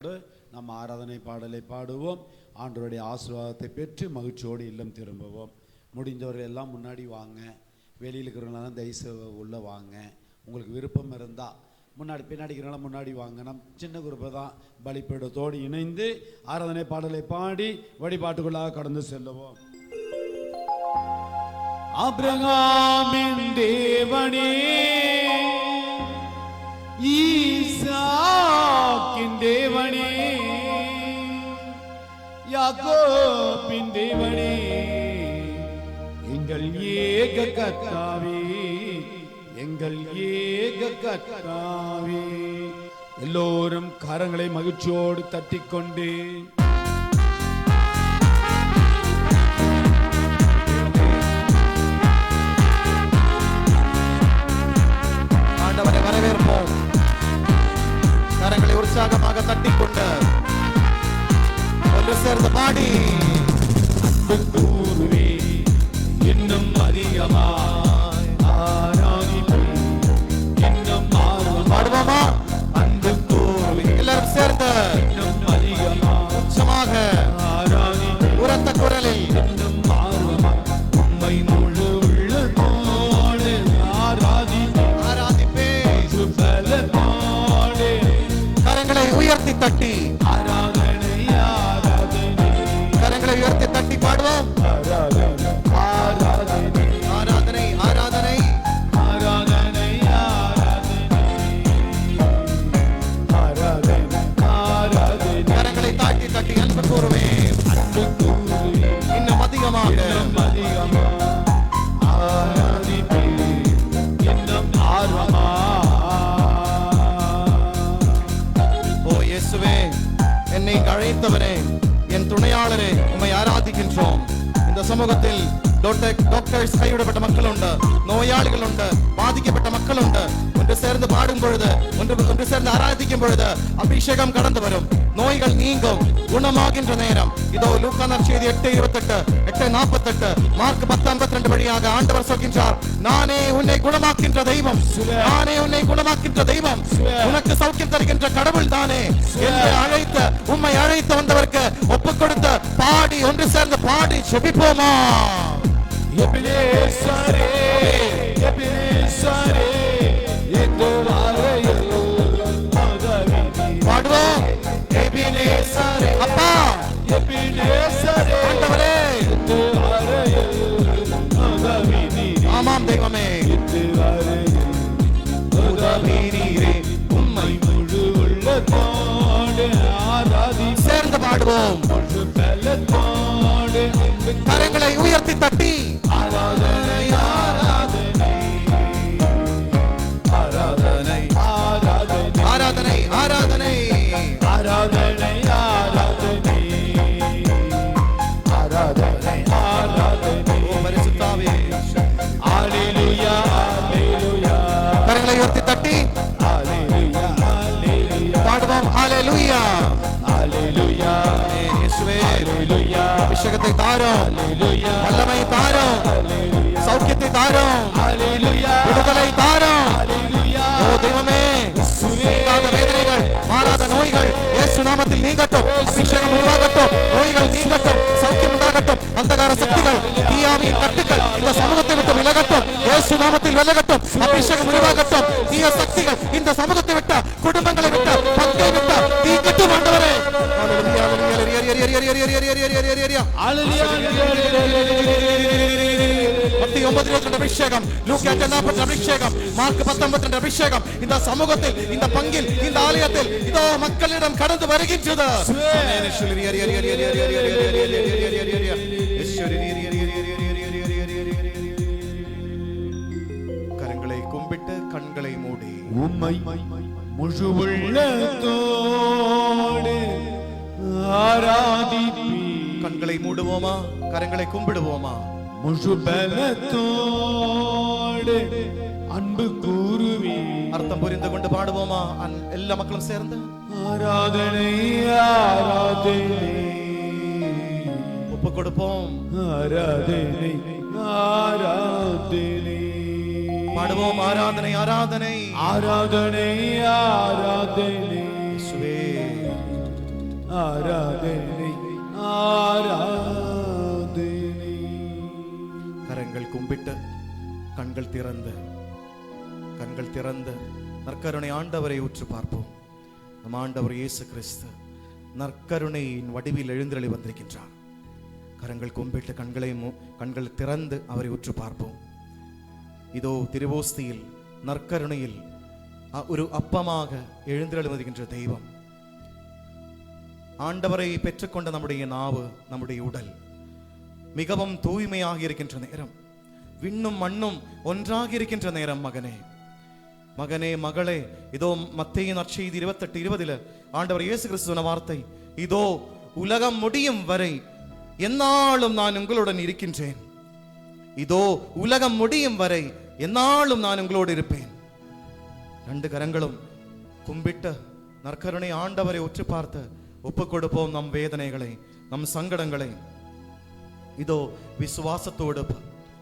நம்ம ஆராதனை பாடலை பாடுவோம். ஆண்டவருடைய ஆசீர்வாதத்தை பெற்று மகிழ்ச்சியோடு இல்லம் திரும்புவோம். முடிந்தவர்கள் எல்லாம் முன்னாடி வாங்க. வெளியில் இருக்கிறவங்களாம் தயவுசெய்து உள்ளே வாங்க. உங்களுக்கு விருப்பம் இருந்தால் முன்னாடி பின்னாடி இருக்கிறவங்களாம் முன்னாடி வாங்க. நம் சின்ன குரூப்பை தான் பலிபீடத்தோடு இணைந்து ஆராதனை பாடலை பாடி வழிபாட்டுக்குள்ளாக கடந்து செல்லுவோம். ஆபிரகாமின் தேவனே, ஈசாக்கின் தேவனே, யாக்கோபின் தேவனே, எங்கள் ஏக கர்த்தாவே, எங்கள் ஏக கர்த்தாவே. எல்லோரும் கரங்களை மகிழ்ச்சியோடு தட்டிக்கொண்டு ஆண்டவரை வரவேற்போம். கரங்களை உற்சாகமாக தட்டிக்கொண்டு ஒன்று சேர்ந்து பாடி கூறுவே இன்னும் அதிகமாய் ஆராதிப்பேன், இன்னும் பாடுவோமா? அன்பு கூறுவே எல்லாரும் சேர்ந்து இன்னும் அதிகமாய் உச்சமாக ஆராதிப்பேன், உரத்த குரலில் இன்னும் ஆர்வமாய் உம்மை முழு உள்ளத்தோடு ஆராதிப்பேன், ஆராதிப்பேன். பலத்தோடு கரங்களை உயர்த்தி தட்டி ஆராதனை ஆராதனை கரங்களை உயர்த்தி தட்டி பாடுவோம். ஆராதனை ஆராதனை ஆராதனை ஆராதனை ஆராதனை ஆராதனை ஆராதனை. கரங்களை தாட்டி தட்டி அன்பு கூறுவேன். அன்பு கூறுவே இன்னும் அதிகமாக இன்னும் அதிகமாக ஆராதிப்பேன், இன்னும் ஆர்வமாக. ஓ இயேசுவே, என்னை இங்கு அழைத்தவரே, என் துணையாளரே, உம்மை ஆராதிக்கின்றோம். இந்த சமூகத்தில் டாக்டர்ஸ் கைவிடப்பட்ட மக்கள் உண்டு, நோயாளிகள் உண்டு, பாதிக்கப்பட்ட மக்கள் உண்டு. ஒன்று சேர்ந்து பாடும் பொழுது, ஒன்று சேர்ந்து ஆராதிக்கும் பொழுது அபிஷேகம் கடந்து வரும், நோய்கள் நீங்கும், குணமாகின்ற நேரம். இதோ லூக்கா நற்செய்தி 8:28, 8:48, மார்க் 10:52 வழியாக ஆண்டவர் சொல்கின்றார், நானே உன்னை குணமாக்கின்ற தெய்வம், நானே உன்னை குணமாக்கின்ற தெய்வம், உனக்கு சௌக்கியம் தருகின்ற கடவுள் தானே என்று அழைத்த உம்மை அழைத்து வந்தவருக்கு ஒப்புக் கொடுத்து பாடி ஒன்று சேர்ந்து பாடி செபிப்போமா? எபினேசரே, எபினேசரே, எதுவரையில் உதவி பாடுவோம். எபினேசரே, அப்பா, எபினேசரே, ஆண்டவரே, எதுவரையில் உதவி நீரே, ஆமாம் தெய்வமே, எதுவரையில் உதவி நீரே, உம்மை முழு உள்ளத்தோடு ஆராதி சேர்ந்து பாடுவோம். முழு பலத்தோடு அன்பு கரங்களை உயர்த்தி தட்டி ஆராதனை ஆராதனை ஆராதனை ஆராதனை ஆராதனை ஆராதனை ஆராதனை ஆராதனை ஆராதனை ஆராதனை. ஓ பரிசுத்தாவே, அல்லேலூயா அல்லேலூயா கரங்களை உயர்த்தி தட்டி அல்லேலூயா அல்லேலூயா பாடுவோம். ஹalleluya, அல்லேலூயா இயேசுவே, அல்லேலூயா அபிஷேகத்தை தாரும், அல்லேலூயா வல்லமை தாரும், அல்லேலூயா சௌக்கியத்தை தாரும், அல்லேலூயா விடுதலை தாரும். அல்லேலூயா. ஓ தெய்வமே, நீங்காத வேதனைகள், மாறாத நோய்கள் இயேசு நாமத்தில் நீங்கட்டும். அபிஷேகம் உருவாகட்டும், நோய்கள் நீங்கட்டும், சௌக்கியம் உண்டாகட்டும். அந்தகார சக்திகள், தீயாவின் கட்டுகள் இந்த சமூகத்தை விட்டு விலகட்டும், இயேசு நாமத்தில் விலகட்டும். அபிஷேகம் உருவாகட்டும். தீய சக்திகள் இந்த சமூகத்தை விட்ட, குடும்பங்களை விட்ட, பங்கை விட்ட நீங்கட்டும். ஆண்டவரே, ஹalleluya, மத்திய 9:22 அபிஷேகம், லூக்கா 10:42 அபிஷேகம், மார்க் 10:52 அபிஷேகம் இந்த சமூகத்தில், இந்த பங்கில், இந்த ஆலயத்தில் இதோ மக்களிடம் கடந்து வருகின்றது. கரங்களை கும்பிட்டு கண்களை மூடி உம்மை முழு உள்ளத்தோடு ஆராதிப்பேன், கண்களை மூடுவோமா? கரங்களை கும்பிடுவோமா? முழு பலத்தோடு அன்பு கூறுவேன். அர்த்தம் புரிந்து கொண்டு பாடுவோமா? எல்லா மக்களும் சேர்ந்து ஆராதனை ஆராதனை ஒப்பு கொடுப்போம். ஆராதனை ஆராதனை பாடுவோம். ஆராதனை ஆராதனை ஆராதனை ஆராதனை. இயேசுவே ஆராதனை ஆராதனை. கரங்கள் கும்பிட்டு கண்கள் திறந்து நற்கருணை ஆண்டவரை உற்று பார்ப்போம். நம் ஆண்டவர் இயேசு கிறிஸ்து நற்கருணையின் வடிவில் எழுந்தருளி வந்திருக்கின்றார். கரங்கள் கும்பிட்டு கண்கள் திறந்து அவரை உற்று பார்ப்போம். இதோ திருவோஸ்தியில் நற்கருணையில் ஒரு அப்பமாக எழுந்தருளி வருகின்ற தெய்வம். ஆண்டவரை பெற்றுக்கொண்ட நம்முடைய நாவு, நம்முடைய உடல் மிகவும் தூய்மையாக இருக்கின்ற நேரம், விண்ணும் மண்ணும் ஒன்றாக இருக்கின்ற நேரம், மகனே மகளே, இதோ மத்தேயு நற்செய்தி 28:20 ஆண்டவர் இயேசு கிறிஸ்து சொன்ன வார்த்தை, இதோ உலகம் முடியும் வரை எந்நாளும் நான் உங்களுடன் இருக்கின்றேன். இதோ உலகம் முடியும் வரை எந்நாளும் நான் உங்களோடு இருப்பேன். 2 கரங்களும் கும்பிட்டு நற்கருணை ஆண்டவரை உற்று பார்த்து ஒப்புக் கொடுப்போம் நம் வேதனைகளை, நம் சங்கடங்களை. இதோ விசுவாசத்தோடு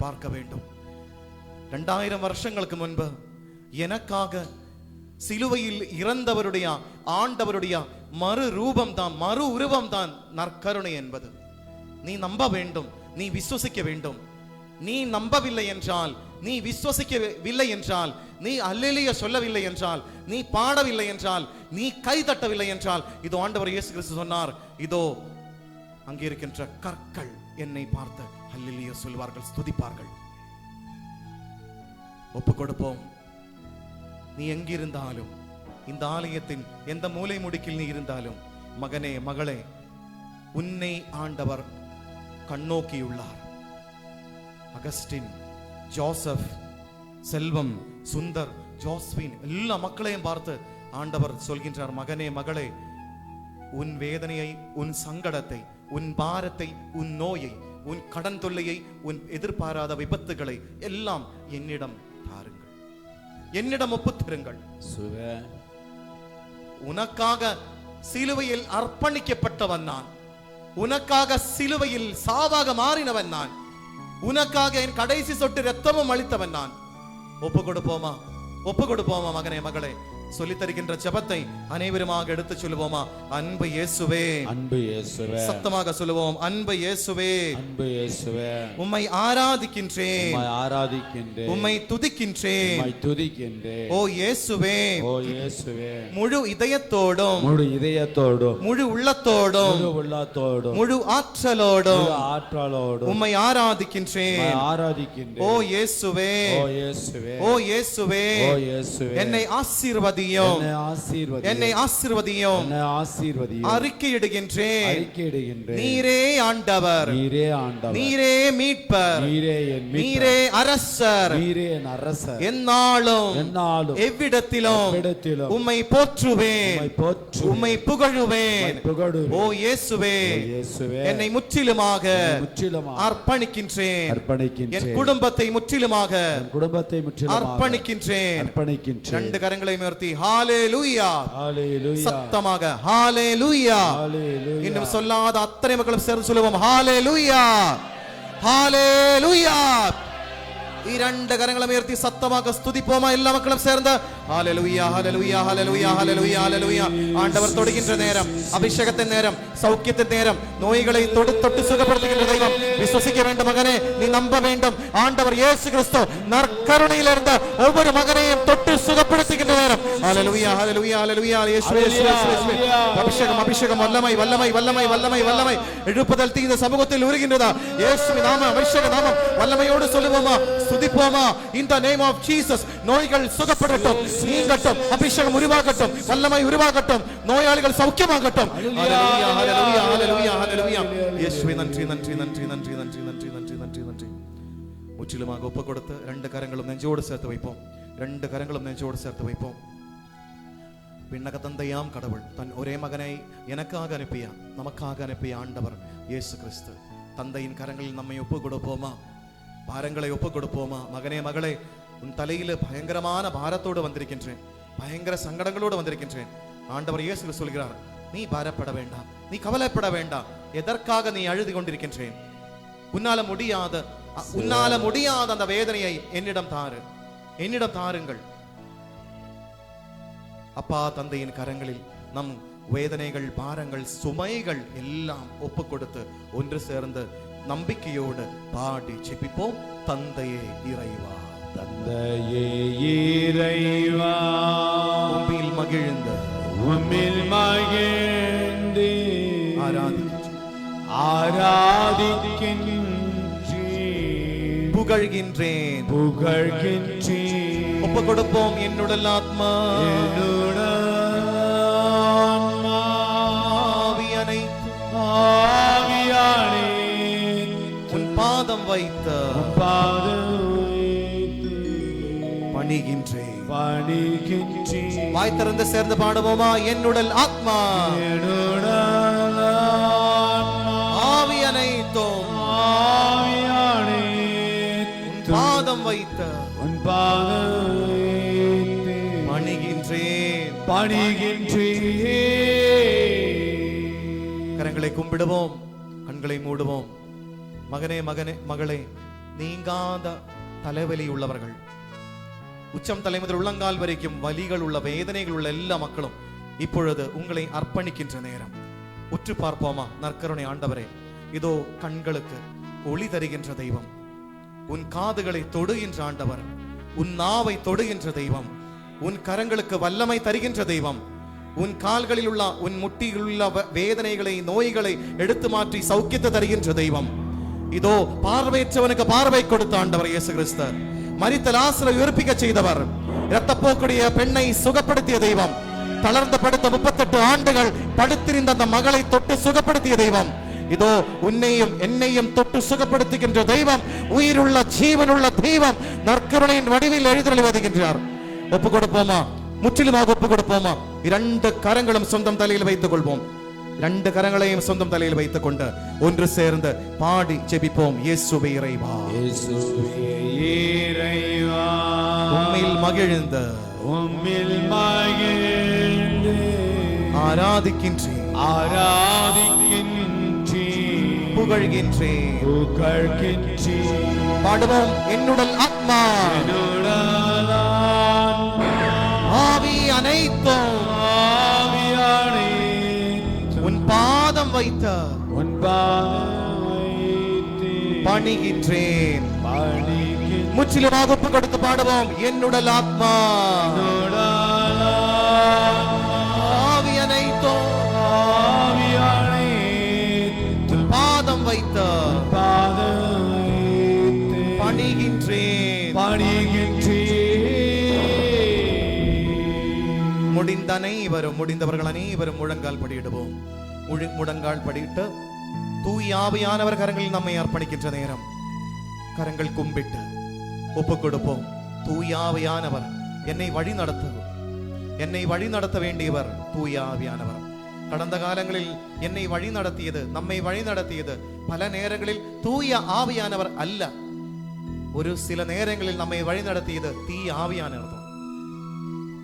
பார்க்க வேண்டும். 2000 வருஷங்களுக்கு முன்பு எனக்காக சிலுவையில் இறந்தவருடைய ஆண்டவருடைய மறு உருவம் தான் நற்கருணை என்பது. நீ நம்ப வேண்டும், நீ விசுவசிக்க வேண்டும். நீ நம்பவில்லை என்றால், நீ விசுவசிக்கவில்லை என்றால், நீ அல்லேலூயா சொல்லவில்லை என்றால், நீ பாடவில்லை என்றால், நீ கை தட்டவில்லை என்றால், இதோ ஆண்டவர் இயேசு கிறிஸ்து சொன்னார், இதோ அங்கே இருக்கின்ற கற்கள் என்னை பார்த்து அல்லேலூயா சொல்வார்கள், ஸ்துதிப்பார்கள். ஒப்புக் கொடுப்போம். நீ எங்கிருந்தாலும், இந்த ஆலயத்தின் எந்த மூலை முடுக்கில் நீ இருந்தாலும், மகனே மகளே, உன்னை ஆண்டவர் கண்ணோக்கியுள்ளார். அகஸ்டின், ஜோசப், செல்வம், சுந்தர், ஜோஸ்வின் எல்லா மக்களையும் பார்த்து ஆண்டவர் சொல்கின்றார், மகனே மகளே, உன் வேதனையை, உன் சங்கடத்தை, உன் பாரத்தை, உன் நோயை, உன் கடன் தொல்லையை, உன் எதிர்பாராத விபத்துகளை எல்லாம் என்னிடம் தாருங்கள், என்னிடம் ஒப்புத்தருங்கள். உனக்காக சிலுவையில் அர்ப்பணிக்கப்பட்டவன் நான், உனக்காக சிலுவையில் சாவாக மாறினவன் நான், உனக்காக என் கடைசி சொட்டு ரத்தமும் அளித்தவன் நான். ஒப்பு கொடுப்போமா மகனே மகளே? சொல்லித் தருகின்ற ஜெபத்தை அனைவருமாக எடுத்து சொல்லுவோமா? அன்பு இயேசுவே, அன்பு இயேசுவே. சத்தமாக சொல்லுவோம், அன்பு இயேசுவே, அன்பு இயேசுவே. உம்மை ஆராதிக்கின்றேன், உம்மை ஆராதிக்கின்றேன், உம்மை துதிக்கின்றேன், உம்மை துதிக்கின்றேன். ஓ இயேசுவே, ஓ இயேசுவே, முழு இதயத்தோடும், முழு இதயத்தோடும், முழு உள்ளத்தோடும், முழு உள்ளத்தோடும், முழு ஆற்றலோடும், முழு ஆற்றலோடும் உம்மை ஆராதிக்கின்றேன், உம்மை ஆராதிக்கின்றேன். ஓ இயேசுவே, ஓ இயேசுவே, ஓ இயேசுவே, ஓ இயேசுவே. என்னை ஆசீர்வதியும், என்னை ஆசீர்வதியும், என்னை ஆசீர்வதியும். அறிக்கையிடுகின்றேன், அறிக்கையிடுகின்றேன். நீரே ஆண்டவர், நீரே ஆண்டவர், நீரே மீட்பர், நீரே என் மீட்பர், நீரே அரசர், நீரே என் அரசர். எந்நாளும் எந்நாளும் எவ்விடத்திலும் உம்மை போற்றுவேன், உம்மை போற்றுவேன், உம்மை புகழுவேன். உம்மை புகழுவேன். ஓ இயேசுவே, ஓ இயேசுவே, என்னை முற்றிலுமாக முற்றிலுமாக அர்ப்பணிக்கின்றேன், அர்ப்பணிக்கின்றேன். என் குடும்பத்தை முற்றிலுமாக என் குடும்பத்தை முற்றிலுமாக அர்ப்பணிக்கின்றேன். அர்ப்பணிக்கின்றேன். 2 கரங்களை உயர்த்தி ஹalleluya, ஹalleluya, சத்தமாக ஹalleluya. ஹalleluya. இன்னும் சொல்லாத அத்தனை மக்களும் சேர்ந்து சொல்லுவோம், ஹalleluya, ஹalleluya. 2 கரங்களை உயர்த்தி சத்தமாக ஸ்துதிப்போமா? எல்லா மக்களும் சேர்ந்து ஹalleluya, ஹalleluya, ஹalleluya, ஹalleluya, ஹalleluya. ஆண்டவர் தொடுகின்ற நேரம், அபிஷேகத்தின் நேரம், சௌக்கியத்தின் நேரம், நோய்களை தொட்டு சுகப்படுத்துகின்ற தெய்வம். விசுவசிக்க வேண்டும் மகனே, நீ நம்ப வேண்டும். ஆண்டவர் இயேசு கிறிஸ்து நற்கருணையில் இருந்த ஒவ்வொரு மகனையும் தொட்டு சுகப்படுத்துகின்ற நேரம். ஹalleluya, ஹalleluya, ஹalleluya. இயேசுவே, இயேசுவே. அபிஷேகம், அபிஷேகம், வல்லமை, வல்லமை, வல்லமை, வல்லமை, வல்லமை. எழுப்புதல் தீ இந்த சமூகத்தில் உருகின்றதா? இயேசுவின் நாமம், அபிஷேக நாமம், வல்லமையோடு சொல்லுவோமா? ஸ்துதிப்போமா? in the name of Jesus. நோய்கள் சுகப்படட்டும், நீங்கட்டும், அபிஷேகம் உருவாகட்டும், வல்லமை உருவாகட்டும், நோயாளிகள் சௌக்கியமாகட்டும். ஹalleluya, ஹalleluya, ஹalleluya, ஹalleluya. இயேசுவே நன்றி, நன்றி, நன்றி, நன்றி, நன்றி, நன்றி, நன்றி, நன்றி, நன்றி. முற்றிலுமாக ஒப்புக் கொடுத்து 2 கரங்களும் நெஞ்சோடு சேர்த்து வைப்போம். 2 கரங்களும் நெஞ்சோடு சேர்த்து வைப்போம். விண்ணக தந்தையாம் கடவுள் தன் ஒரே மகனை எனக்காக அனுப்பிய, நமக்காக அனுப்பிய ஆண்டவர் இயேசு கிறிஸ்து, தந்தையின் கரங்களில் நம்மை ஒப்புக் கொடுப்போமா? பாரங்களை ஒப்புக் கொடுப்போமா? மகனே மகளே, உன் தலையில பயங்கரமான பாரத்தோடு வந்திருக்கின்றேன், பயங்கர சங்கடங்களோடு வந்திருக்கின்றேன். ஆண்டவர் இயேசு சொல்கிறார், நீ பாரப்பட வேண்டாம், நீ கவலைப்பட வேண்டாம். எதற்காக நீ அழுது கொண்டிருக்கின்றேன்? உன்னால முடியாத அந்த வேதனையை என்னிடம் தாருங்கள். அப்பா தந்தையின் கரங்களில் நம் வேதனைகள், பாரங்கள், சுமைகள் எல்லாம் ஒப்பு கொடுத்து ஒன்று சேர்ந்து நம்பிக்கையோடு பாடி ஜெபிப்போம். தந்தையே இறைவா, தந்தையே இறைவா, உம்மில் மகிழ்ந்த உம்மில் மகிழ்ந்து ஆராதிக்கின்றேன், புகழ்கின்றேன், ஒப்பு கொடுப்போம் என்னுடல் ஆத்மா, உன் பாதம் வைத்த பணிகின்றேன். வாய் திறந்து சேர்ந்து பாடுவோமா? என்னுடல் ஆத்மா ஆவி அனைத்தும் பாதம் வைத்த பணிகின்றேன். கரங்களை கும்பிடுவோம், கண்களை மூடுவோம். மகனே, மகனே, மகளே, நீங்காத தலைவலி உள்ளவர்கள், உச்சம் தலை முதல் உள்ளங்கால் வரைக்கும் வலிகள் உள்ள, வேதனைகள் உள்ள எல்லா மக்களும் இப்பொழுது உங்களை அர்ப்பணிக்கின்ற நேரம். உற்று பார்ப்போமா? நற்கருணை ஆண்டவரே, இதோ கண்களுக்கு ஒளி தருகின்ற தெய்வம், உன் காதுகளை தொடுகின்ற ஆண்டவர், உன் நாவை தொடுகின்ற தெய்வம், உன் கரங்களுக்கு வல்லமை தருகின்ற தெய்வம், உன் கால்களில் உள்ள, உன் முட்டியில் உள்ள வேதனைகளை, நோய்களை எடுத்து மாற்றி சௌக்கியத்தை தருகின்ற தெய்வம். இதோ பார்வையற்றவனுக்கு பார்வை கொடுத்த ஆண்டவர் இயேசு கிறிஸ்து, மரித்த லாசரை உயிர்ப்பிக்க செய்தவர், இரத்தப்போக்குடைய பெண்ணை சுகப்படுத்திய தெய்வம், தளர்ந்த படுத்த 38 ஆண்டுகள் படுத்திருந்த அந்த மகளை தொட்டு சுகப்படுத்திய தெய்வம், இதோ உன்னையும் என்னையும் தொட்டு சுகப்படுத்துகின்ற தெய்வம், உயிருள்ள ஜீவனுள்ள தெய்வம் நற்கருணையின் வடிவில் எழுந்தருளி வருகின்றார். ஒப்பு கொடுப்போமா? முற்றிலுமாக ஒப்பு கொடுப்போமா? 2 கரங்களும் சொந்தம் தலையில் வைத்துக் கொள்வோம். 2 கரங்களையும் சொந்தம் தலையில் வைத்துக் கொண்டு ஒன்று சேர்ந்து பாடி ஜெபிப்போம். இயேசுவே இறைவா, உம்மில் மகிழ்ந்த ஆராதிக்கின்றேன், புகழ்கின்றேன். பாடுவோம். என்னுடல் ஆத்மா ஆவி அனைத்தும் உன் பாதம் வைத்த பணிகின்றேன். முற்றிலுமாக ஒப்பு கொடுத்து பாடுவோம். என்னுடல் ஆத்மா ஆவி அனைத்தும் பாதம் வைத்த பணிகின்றேன். முடிந்த அனைவரும், முடிந்தவர்கள் அனைவரும் முழங்கால் படியிடுவோம். முழங்கால் படியிட்டு தூய் ஆவியானவர் கரங்களில் நம்மை அர்ப்பணிக்கின்ற நேரம். கரங்கள் கும்பிட்டு ஒப்பு கொடுப்போம். தூய் ஆவியானவர் என்னை வழி நடத்தவும், என்னை வழி நடத்த வேண்டியவர் தூய் ஆவியானவர். கடந்த காலங்களில் என்னை வழி நடத்தியது, நம்மை வழி நடத்தியது பல நேரங்களில் தூய ஆவியானவர் அல்ல, ஒரு சில நேரங்களில் நம்மை வழி நடத்தியது தீ ஆவியானவர்.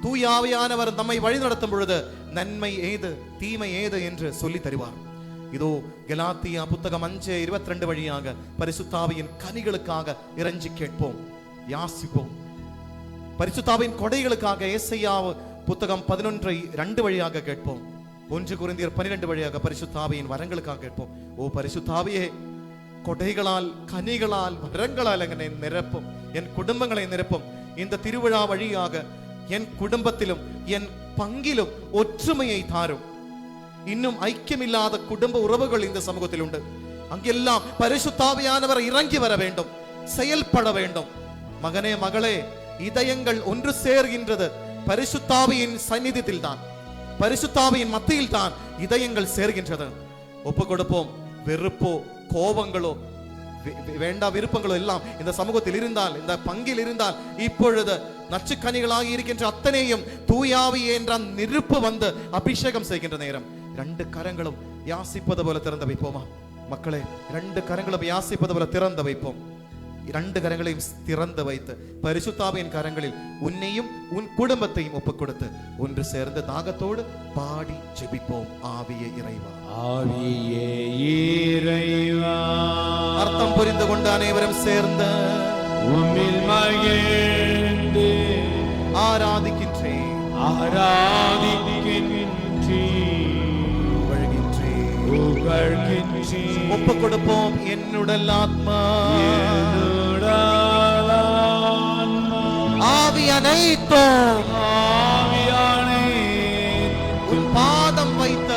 தூய ஆவியானவர் நம்மை வழி நடத்தும் பொழுது நன்மை ஏது தீமை ஏது என்று சொல்லி தருவார். இதோ கலாத்தியா புத்தகம் 5:22 வழியாக பரிசுத்தாவியின் கனிகளுக்காக இறைஞ்சி கேட்போம், யாசிப்போம். பரிசுத்தாவின் கொடைகளுக்காக ஏசாயா புத்தகம் 11:2 வழியாக கேட்போம். 1 கொரிந்தியர் 12 வழியாக பரிசுத்தாவியின் வரங்களுக்காக கேட்போம். ஓ பரிசுத்தாவியே, கொடைகளால், கனிகளால், வரங்களால் என்னை நிரப்பும், என் குடும்பங்களை நிரப்பும். இந்த திருவிழா வழியாக என் குடும்பத்திலும் என் பங்கிலும் ஒற்றுமையை தாரும். இன்னும் ஐக்கியமில்லாத குடும்ப உறவுகள் இந்த சமூகத்தில் உண்டு. அங்கெல்லாம் பரிசுத்தாவியானவர் இறங்கி வர வேண்டும், செயல்பட வேண்டும். மகனே, மகளே, இதயங்கள் ஒன்று சேர்கின்றது பரிசுத்தாவியின் சந்நிதியில் தான், பரிசுத்தாவியின் மத்தியில் தான் இதயங்கள் சேர்கின்றது. ஒப்பு கொடுப்போம். வெறுப்போ, கோபங்களோ, வேண்டா விருப்பங்களோ எல்லாம் இந்த சமூகத்தில் இருந்தால், இந்த பங்கில் இருந்தால், இப்பொழுது நச்சுக்கனிகளாகி இருக்கின்ற அத்தனையும் தூயாவி என்ற நெருப்பு வந்து அபிஷேகம் செய்கின்ற நேரம். 2 கரங்களும் யாசிப்பது போல திறந்து வைப்போமா? மக்களே, 2 கரங்களும் யாசிப்பது போல திறந்து வைப்போம். 2 கரங்களையும் திறந்து வைத்து பரிசுத்தாவியின் கரங்களில் உன்னையும் உன் குடும்பத்தையும் ஒப்புக் கொடுத்து ஒன்று சேர்ந்து தாகத்தோடு பாடி ஜெபிப்போம். ஆவியே இறைவா, ஆவியே இறைவா, அர்த்தம் புரிந்து கொண்டு அனைவரும் சேர்ந்து உம்மில் மகிழ்ந்து ஆராதிக்கின்றேன், ஆராதிக்கின்றேன். ஒப்பு கொடுப்போம். என்னுடல் ஆத்மா ஆவி அனைத்தும் உன் பாதம் வைத்த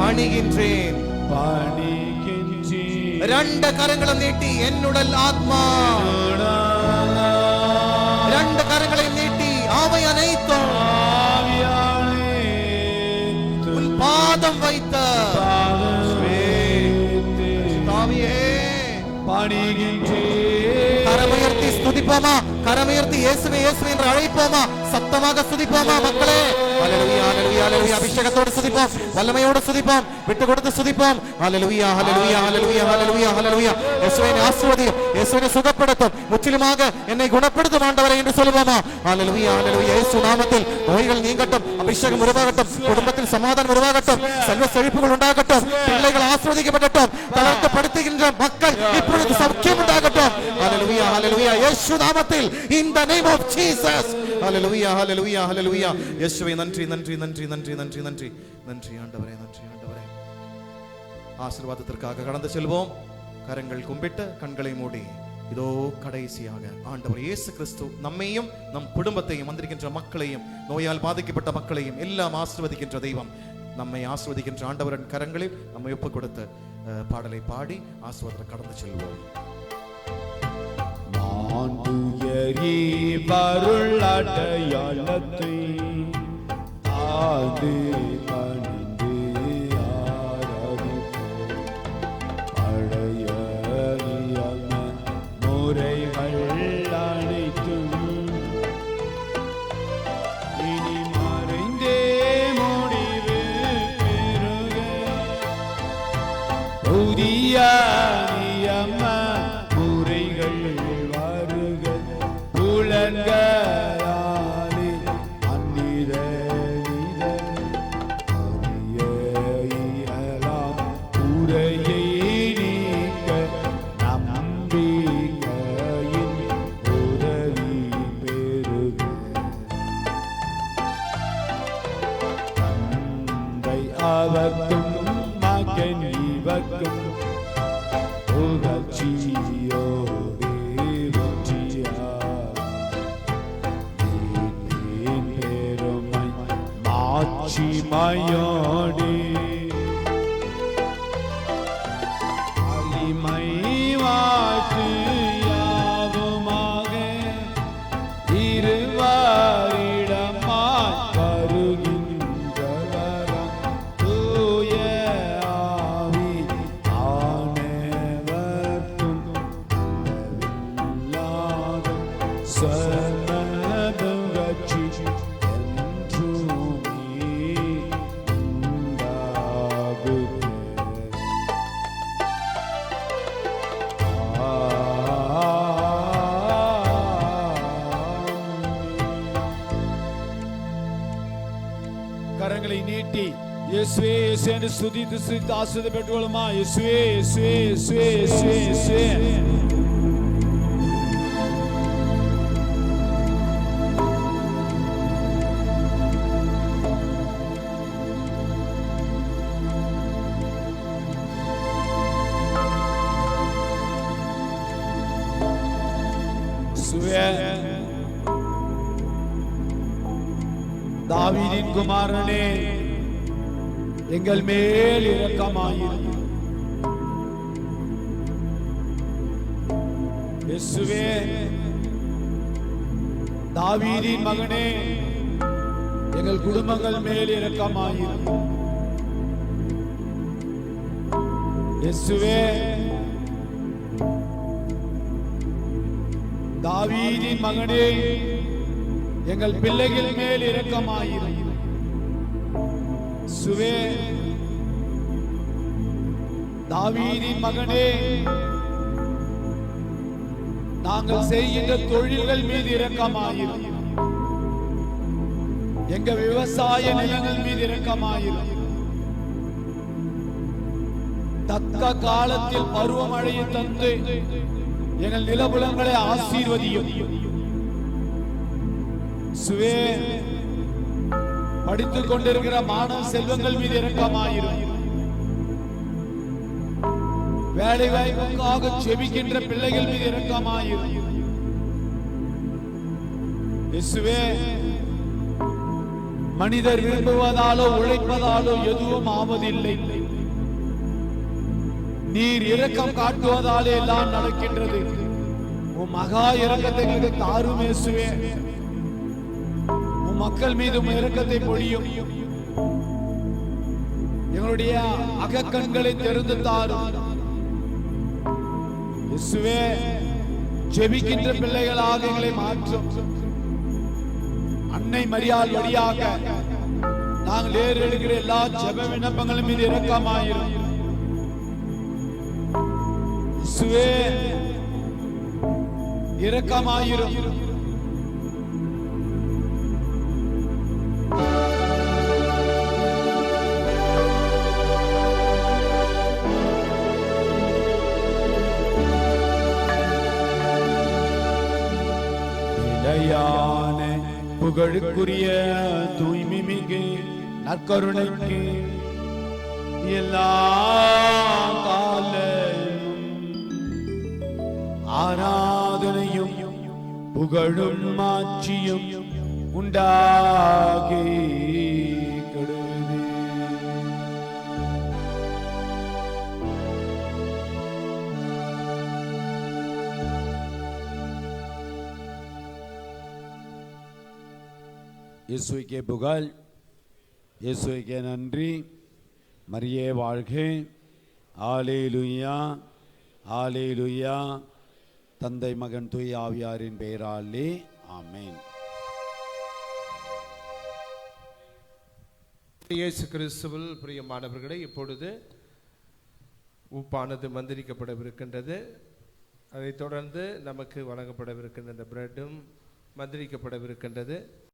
பணிகின்றேன். ரெண்டு கரங்களும் நீட்டி என்னுடல் ஆத்மா, ரெண்டு கரங்களை நீட்டி ஆவி அனைத்தும் உன் பாதம் வைத்த கரமுயர்த்தி ஸ்துதிப்போமா? கரமுயர்த்தி இயேசுவே இயேசுவே என்று அழைப்போமா? சத்தமாக ஸ்துதிப்போமா மக்களே? ஹல்லேலூயா ஹல்லேலூயா ஹல்லேலூயா. அபிஷேகத்தோடு ஸ்துதிப்போம், வல்லமையோடு ஸ்துதிப்போம், விட்டு கொடுத்து ஸ்துதிப்போம். ஹல்லேலூயா ஹல்லேலூயா ஹல்லேலூயா ஹல்லேலூயா ஹல்லேலூயா. இயேசுவை ஆசீர்வதியும், இயேசுவை சுகப்படுத்தும், முற்றிலுமாக என்னை குணப்படுத்தும் ஆண்டவரே என்று சொல்லுவோமா? ஹல்லேலூயா ஹல்லேலூயா. இயேசு நாமத்தில் நோய்கள் நீங்கட்டும், அபிஷேகம் உருவாகட்டும், குடும்பத்தில் சமாதானம் உருவாகட்டும், செல்வ செழிப்புகள் உண்டாகட்டும், பிள்ளைகள் ஆசீர்வதிக்கப்படட்டும், தளர்த்தப்படுத்துகின்ற மக்கள் இப்பொழுது சௌக்கியம் உண்டாகட்டும். ஹல்லேலூயா ஹல்லேலூயா. இயேசு நாமத்தில் in the name of Jesus. ஹல்லேலூயா ஹல்லேலூயா ஹல்லேலூயா. இயேசுவே நன்றி நன்றி நன்றி நன்றி நன்றி நன்றி நன்றி ஆண்டவரே, நன்றி ஆண்டவரே. ஆசீர்வாதத்திற்காக கடந்து செல்வோம். கரங்கள் கும்பிட்டு கண்களை மூடி இதோ கடைசியாக ஆண்டவர் இயேசு கிறிஸ்து நம்மையும் நம் குடும்பத்தையும் வந்திருக்கின்ற மக்களையும் நோயால் பாதிக்கப்பட்ட மக்களையும் எல்லாம் ஆசீர்வதிக்கின்ற தெய்வம். நம்மை ஆசீர்வதிக்கின்ற ஆண்டவரின் கரங்களில் நம்மை ஒப்புக் கொடுத்து பாடலை பாடி ஆசீர்வாதத்தில் கடந்து செல்வோம். மாண்டுயரி பருள் அடையாளத்தை ஆது பணிந்து ஆராதிப்போம். பழைய முறைகள் அனைத்தும் இனி மறைந்தே முடிவு பெறுக. புதிய நியம முறைகள் வருக. புலன்களாலே அந்நித அறியலாம் உரையை நீக்க நம்பிக்கையின் உதவி பெறுக. தந்தை அவர்க்கும் மகன் இவர்க்கும் புகழ்ச்சியோடே பெருமை மாட்சிமையோடே வலிமை வாழ்த்து யாவுமாக இருவரிடமாய் வருகின்றவரம் தூய ஆவி ஆனவர்க்கும் அளவில்லாத சர்வதும் ரட்சி என்றுமே உண்டாகுக. கரங்களை நீட்டி இயேசுவே இயேசுவே என்று ஸ்துதித்து ஸ்துதித்து ஆசீர்வாதம் பெற்றுக்கொள்ளுமா? இயேசுவே இயேசுவே இயேசுவே இயேசுவே இயேசுவே. தாவீதின் குமாரனே, எங்கள் மேல் இரக்கமாயிரும். இயேசுவே, தாவீதின் மகனே, எங்கள் குடும்பங்கள் மேல் இரக்கமாயிரும். இயேசுவே, தாவீதின் மகனே, எங்கள் பிள்ளைகள் மேல் இரக்கமாயிரும். இயேசுவே, தாவீதின் மகனே, நாங்கள் செய்கின்ற தொழில்கள் மீது இரக்கமாயிரும். எங்க விவசாய நிலங்கள் மீது இரக்கமாயிரும். தக்க காலத்தில் பருவமழையை தந்து எங்கள் நிலபுலங்களை ஆசீர்வதியும். படித்துக் கொண்டிருக்கிற மாணவ செல்வங்கள் மீது இரக்கமாயிரும். வேலை வாய்ப்புக்காக செபிக்கின்ற பிள்ளைகள் மீது இரக்கமாயிரும். இயேசுவே, மனிதர் விரும்புவதாலோ உழைப்பதாலோ எதுவும் ஆவதில்லை. நீர் இரக்கம் காட்டுவதாலே எல்லாம் நடக்கின்றது. உம் மகா இரக்கத்தை எங்களுக்கு தாரும் இயேசுவே. உம் மக்கள் மீது உம் இரக்கத்தை பொழியும். எங்களுடைய அகக்கண்களை திறந்து தாரும் இயேசுவே. ஜெபிக்கின்ற பிள்ளைகளாக எங்களை மாற்றும். அன்னை மரியாள் வழியாக நாங்கள் ஏறெடுக்கிற எல்லா ஜெப விண்ணப்பங்களும் மீது இரக்கமாயிரும் இயேசுவே. இரக்கமாயிரும். நிலையான புகழுக்குரிய தூய்மை மிகு நற்கருணைக்கு எல்லா காலமும் ஆராதனையும் புகழும் மாட்சியும் உண்டாகி கெடுது. இயேசுவுக்கே புகழ், இயேசுவுக்கே நன்றி. மரியே வாழ்க. Alleluia, alleluia. தந்தை மகன் தூய ஆவியாரின் பெயராலே ஆமென். இயேசு கிறிஸ்துவில் பிரியமானவர்களே, இப்பொழுது உப்பானது மந்திரிக்கப்படவிருக்கின்றது. அதைத் தொடர்ந்து நமக்கு வழங்கப்படவிருக்கின்ற பிரெட்டும் மந்திரிக்கப்படவிருக்கின்றது.